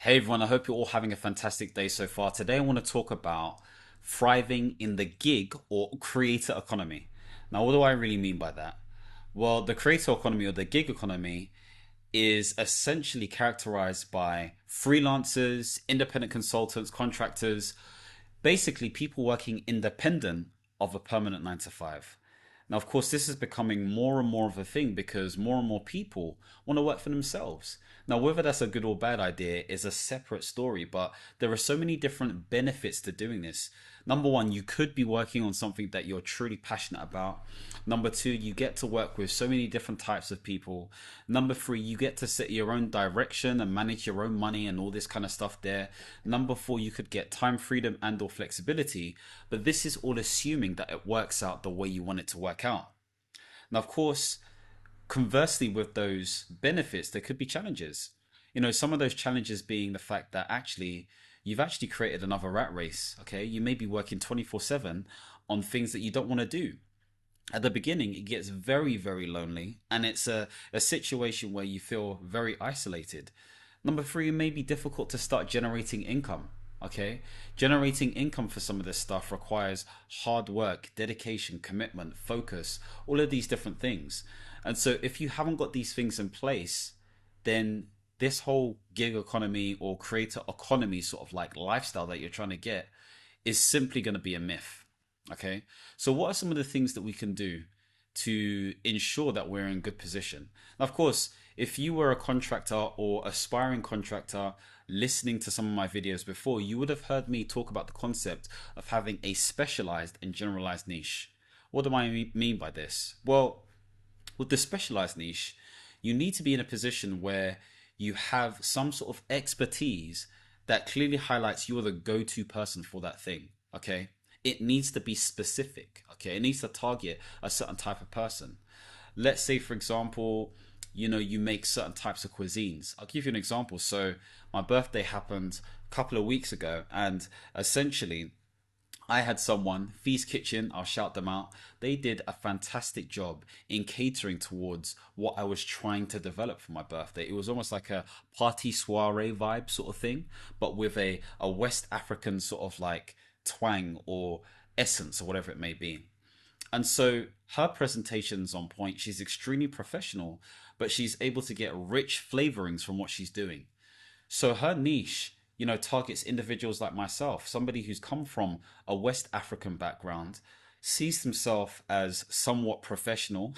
Hey everyone, I hope you're all having a fantastic day so far. Today I want to talk about thriving in the gig or creator economy. Now, what do I really mean by that? Well, the creator economy or the gig economy is essentially characterized by freelancers, independent consultants, contractors, basically people working independent of a permanent 9 to 5. Now, of course, this is becoming more and more of a thing because more and more people want to work for themselves. Now, whether that's a good or bad idea is a separate story, but there are so many different benefits to doing this. Number one, you could be working on something that you're truly passionate about. Number two, you get to work with so many different types of people. Number three, you get to set your own direction and manage your own money and all this kind of stuff there. Number four, you could get time freedom and or flexibility, but this is all assuming that it works out the way you want it to work out. Now, of course, conversely, with those benefits, there could be challenges. Some of those challenges being the fact that you've actually created another rat race. Okay, you may be working 24/7 on things that you don't want to do. At the beginning, it gets very, very lonely, and it's a situation where you feel very isolated. Number three, it may be difficult to start generating income. Okay, generating income for some of this stuff requires hard work, dedication, commitment, focus, all of these different things. And so, if you haven't got these things in place, then this whole gig economy or creator economy sort of like lifestyle that you're trying to get is simply going to be a myth. Okay. So, what are some of the things that we can do to ensure that we're in good position? Now, of course, if you were a contractor or aspiring contractor listening to some of my videos before, you would have heard me talk about the concept of having a specialized and generalized niche. What do I mean by this? Well, with the specialized niche, you need to be in a position where you have some sort of expertise that clearly highlights you're the go-to person for that thing. Okay. It needs to be specific. Okay. It needs to target a certain type of person. Let's say, for example, you make certain types of cuisines. I'll give you an example. So my birthday happened a couple of weeks ago, and essentially I had someone, Feast Kitchen, I'll shout them out. They did a fantastic job in catering towards what I was trying to develop for my birthday. It was almost like a party soiree vibe sort of thing, but with a West African sort of like twang or essence or whatever it may be. And so her presentation's on point. She's extremely professional, but she's able to get rich flavorings from what she's doing. So her niche, targets individuals like myself, somebody who's come from a West African background, sees himself as somewhat professional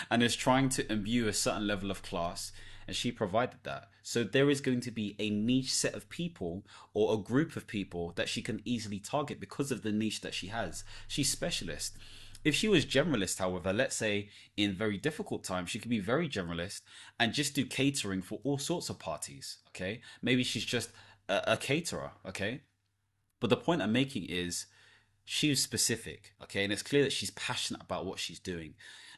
and is trying to imbue a certain level of class. And she provided that. So there is going to be a niche set of people or a group of people that she can easily target because of the niche that she has. She's specialist. If she was generalist, however, let's say in very difficult times, she could be very generalist and just do catering for all sorts of parties. Okay. Maybe she's just a caterer. Okay. But the point I'm making is she's specific. Okay. And it's clear that she's passionate about what she's doing.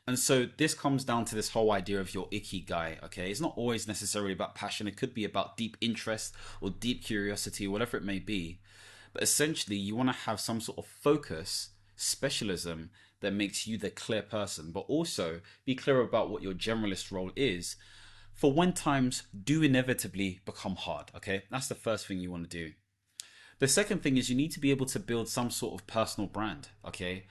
And so this comes down to this whole idea of your ikigai. Okay. It's not always necessarily about passion. It could be about deep interest or deep curiosity, whatever it may be. But essentially, you want to have some sort of focus, specialism that makes you the clear person, but also be clear about what your generalist role is for when times do inevitably become hard. Okay, that's the first thing you want to do. The second thing is you need to be able to build some sort of personal brand. Okay,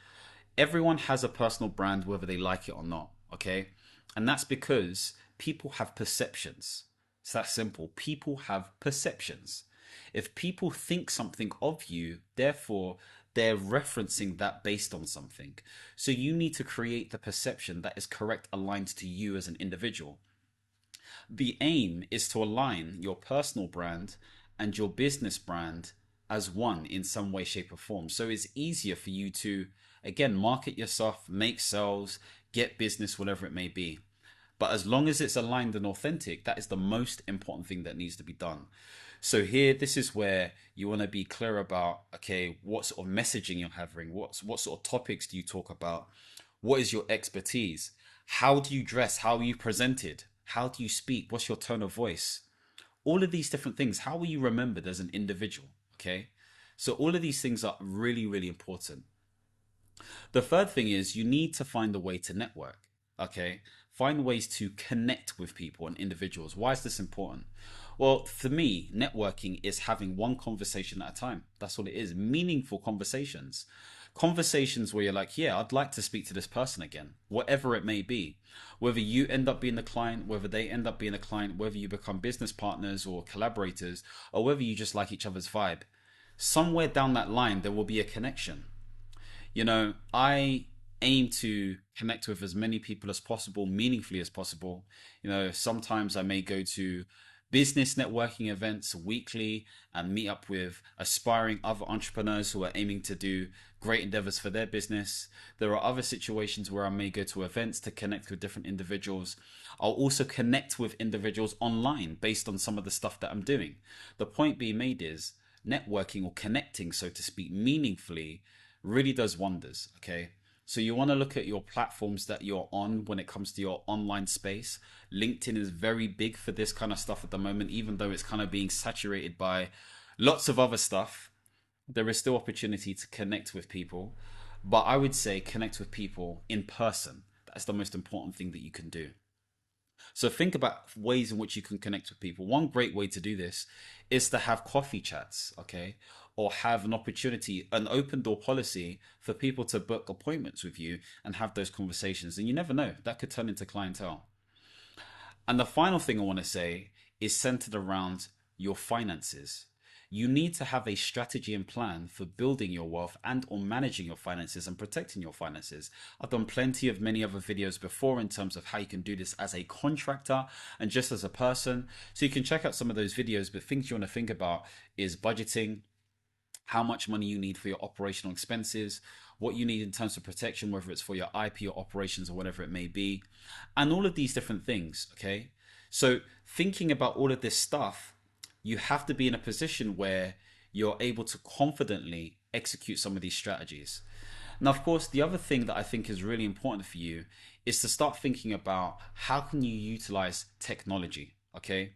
everyone has a personal brand whether they like it or not. Okay, and that's because people have perceptions. It's that simple. People have perceptions. If people think something of you, therefore they're referencing that based on something. So you need to create the perception that is correct, aligned to you as an individual. The aim is to align your personal brand and your business brand as one in some way, shape, or form. So it's easier for you to, again, market yourself, make sales, get business, whatever it may be. But as long as it's aligned and authentic, that is the most important thing that needs to be done. So here, this is where you want to be clear about, okay, what sort of messaging you're having, what sort of topics do you talk about, what is your expertise, how do you dress, how are you presented, how do you speak, what's your tone of voice, all of these different things. How will you remembered as an individual? Okay, so all of these things are really, really important. The third thing is you need to find a way to network. Okay, find ways to connect with people and individuals. Why is this important? Well, for me, networking is having one conversation at a time. That's what it is. Meaningful conversations. Conversations where you're like, yeah, I'd like to speak to this person again, whatever it may be. Whether you end up being the client, whether they end up being a client, whether you become business partners or collaborators, or whether you just like each other's vibe. Somewhere down that line, there will be a connection. I aim to connect with as many people as possible, meaningfully as possible. Sometimes I may go to business networking events weekly and meet up with aspiring other entrepreneurs who are aiming to do great endeavors for their business. There are other situations where I may go to events to connect with different individuals. I'll also connect with individuals online based on some of the stuff that I'm doing. The point being made is networking or connecting, so to speak, meaningfully really does wonders. Okay. So you want to look at your platforms that you're on when it comes to your online space. LinkedIn is very big for this kind of stuff at the moment, even though it's kind of being saturated by lots of other stuff. There is still opportunity to connect with people, but I would say connect with people in person. That's the most important thing that you can do. So think about ways in which you can connect with people. One great way to do this is to have coffee chats, okay? Or have an opportunity, an open door policy for people to book appointments with you and have those conversations. And you never know, that could turn into clientele. And the final thing I want to say is centered around your finances. You need to have a strategy and plan for building your wealth and or managing your finances and protecting your finances. I've done plenty of many other videos before in terms of how you can do this as a contractor and just as a person. So you can check out some of those videos, but things you want to think about is budgeting, how much money you need for your operational expenses, what you need in terms of protection, whether it's for your IP or operations or whatever it may be, and all of these different things. Okay. So thinking about all of this stuff, you have to be in a position where you're able to confidently execute some of these strategies. Now, of course, the other thing that I think is really important for you is to start thinking about how can you utilize technology. Okay.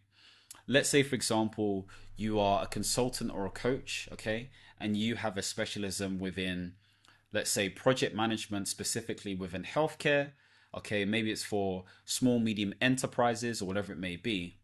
Let's say, for example, you are a consultant or a coach, okay, and you have a specialism within, let's say, project management, specifically within healthcare. Okay, maybe it's for small, medium enterprises or whatever it may be.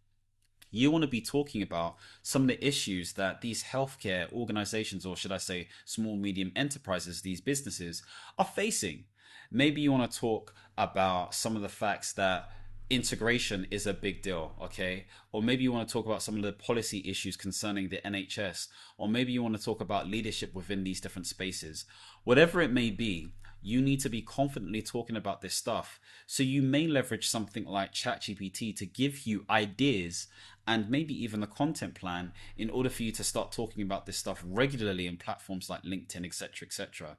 You want to be talking about some of the issues that these healthcare organizations, or should I say small, medium enterprises, these businesses are facing. Maybe you want to talk about some of the facts that integration is a big deal, okay? Or maybe you want to talk about some of the policy issues concerning the NHS, or maybe you want to talk about leadership within these different spaces. Whatever it may be, you need to be confidently talking about this stuff. So you may leverage something like ChatGPT to give you ideas and maybe even a content plan in order for you to start talking about this stuff regularly in platforms like LinkedIn, etc., etc.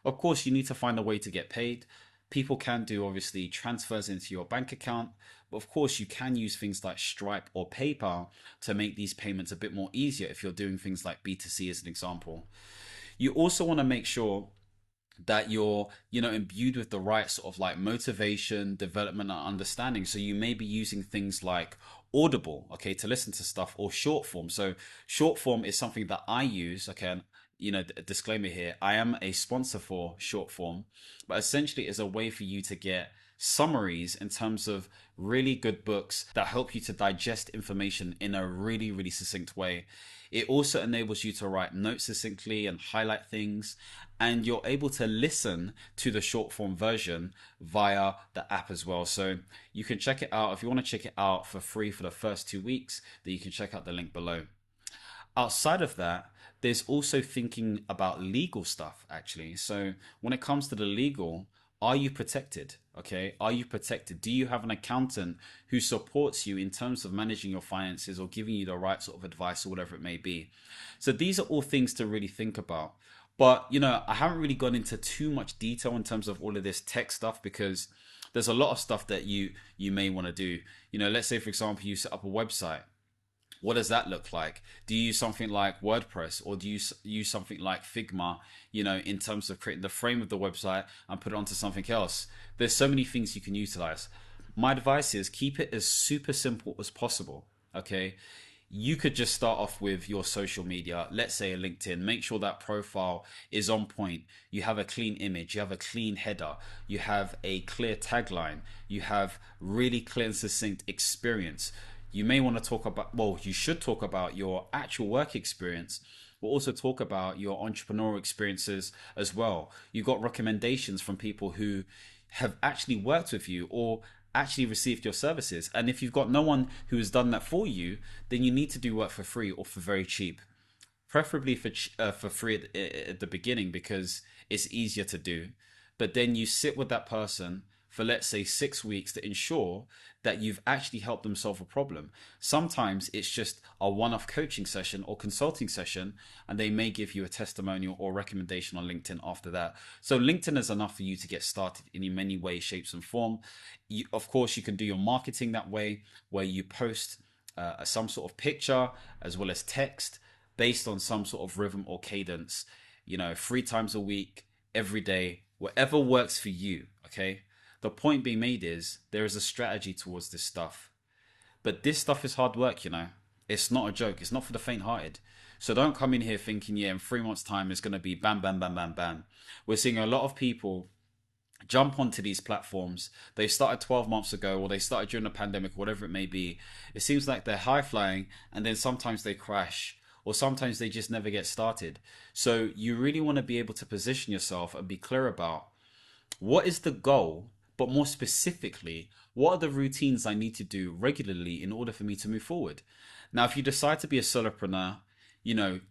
Of course, you need to find a way to get paid. People can do obviously transfers into your bank account, but of course you can use things like Stripe or PayPal to make these payments a bit more easier if you're doing things like B2C as an example. You also want to make sure that you're imbued with the right sort of like motivation, development, and understanding. So you may be using things like Audible, okay, to listen to stuff, or short form. So short form is something that I use, okay. And disclaimer here, I am a sponsor for short form, but essentially is a way for you to get summaries in terms of really good books that help you to digest information in a really, really succinct way. It also enables you to write notes succinctly and highlight things, and you're able to listen to the short form version via the app as well. So you can check it out. If you want to check it out for free for the first 2 weeks, then you can check out the link below. Outside of that, there's also thinking about legal stuff actually. So when it comes to the legal, are you protected? Okay, are you protected? Do you have an accountant who supports you in terms of managing your finances or giving you the right sort of advice or whatever it may be? So these are all things to really think about. But I haven't really gone into too much detail in terms of all of this tech stuff because there's a lot of stuff that you may want to do. Let's say for example you set up a website. What does that look like? Do you use something like WordPress, or do you use something like Figma, in terms of creating the frame of the website and put it onto something else? There's so many things you can utilize. My advice is keep it as super simple as possible. Okay. You could just start off with your social media, let's say a LinkedIn. Make sure that profile is on point. You have a clean image, you have a clean header, you have a clear tagline, you have really clear and succinct experience. you may want to talk about, well, you should talk about your actual work experience. We'll also talk about your entrepreneurial experiences as well. You got recommendations from people who have actually worked with you or actually received your services. And if you've got no one who has done that for you, then you need to do work for free or for very cheap, preferably for free at the beginning because it's easier to do. But then you sit with that person for, let's say, 6 weeks to ensure that you've actually helped them solve a problem. Sometimes it's just a one-off coaching session or consulting session, and they may give you a testimonial or recommendation on LinkedIn after that. So LinkedIn is enough for you to get started in many ways, shapes, and form. Of course, you can do your marketing that way, where you post some sort of picture as well as text based on some sort of rhythm or cadence, 3 times a week, every day, whatever works for you. Okay. The point being made is there is a strategy towards this stuff, but this stuff is hard work. It's not a joke. It's not for the faint-hearted. So don't come in here thinking, yeah, in 3 months' time it's going to be bam, bam, bam, bam, bam. We're seeing a lot of people jump onto these platforms. They started 12 months ago, or they started during the pandemic, whatever it may be. It seems like they're high flying, and then sometimes they crash, or sometimes they just never get started. So you really want to be able to position yourself and be clear about what is the goal, but more specifically, what are the routines I need to do regularly in order for me to move forward? Now, if you decide to be a solopreneur,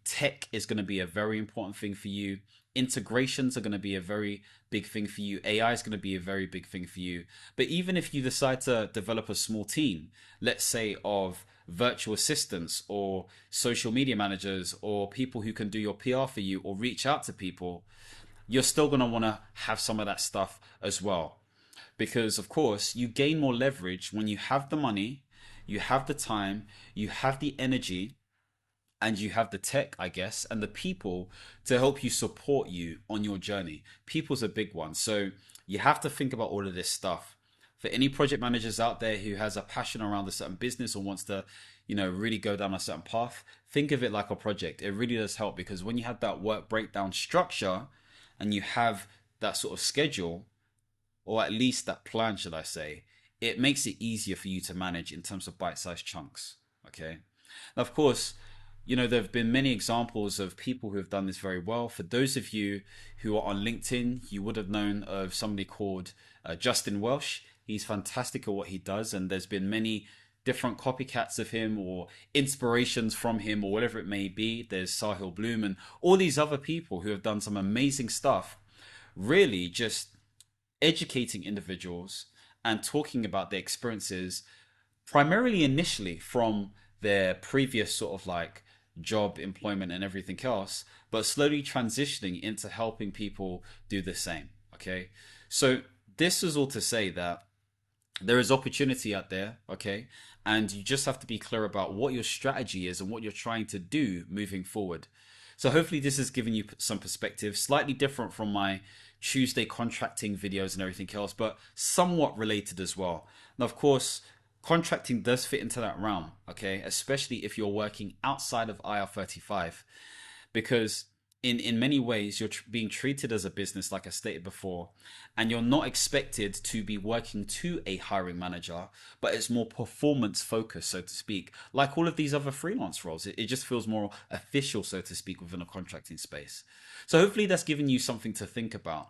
tech is going to be a very important thing for you. Integrations are going to be a very big thing for you. AI is going to be a very big thing for you. But even if you decide to develop a small team, let's say of virtual assistants or social media managers or people who can do your PR for you or reach out to people, you're still going to want to have some of that stuff as well. Because, of course, you gain more leverage when you have the money, you have the time, you have the energy, and you have the tech, I guess, and the people to help you support you on your journey. People's a big one. So you have to think about all of this stuff. For any project managers out there who has a passion around a certain business or wants to, really go down a certain path, think of it like a project. It really does help, because when you have that work breakdown structure and you have that sort of schedule, or at least that plan, should I say, it makes it easier for you to manage in terms of bite-sized chunks. Okay. Now, of course, there have been many examples of people who have done this very well. For those of you who are on LinkedIn, you would have known of somebody called Justin Welsh. He's fantastic at what he does, and there's been many different copycats of him or inspirations from him or whatever it may be. There's Sahil Bloom and all these other people who have done some amazing stuff, really just educating individuals and talking about their experiences, primarily initially from their previous sort of like job, employment, and everything else, but slowly transitioning into helping people do the same. Okay. So this is all to say that there is opportunity out there. Okay. And you just have to be clear about what your strategy is and what you're trying to do moving forward. So hopefully this has given you some perspective, slightly different from my Tuesday contracting videos and everything else, but somewhat related as well. Now, of course, contracting does fit into that realm, okay? Especially if you're working outside of IR35, because in many ways you're being treated as a business, like I stated before, and you're not expected to be working to a hiring manager, but it's more performance focused, so to speak, like all of these other freelance roles. It just feels more official, so to speak, within a contracting space. So hopefully that's given you something to think about.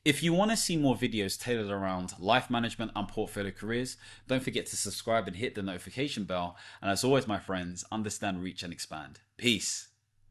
If you want to see more videos tailored around life management and portfolio careers, don't forget to subscribe and hit the notification bell. And as always, my friends, understand, reach, and expand. Peace.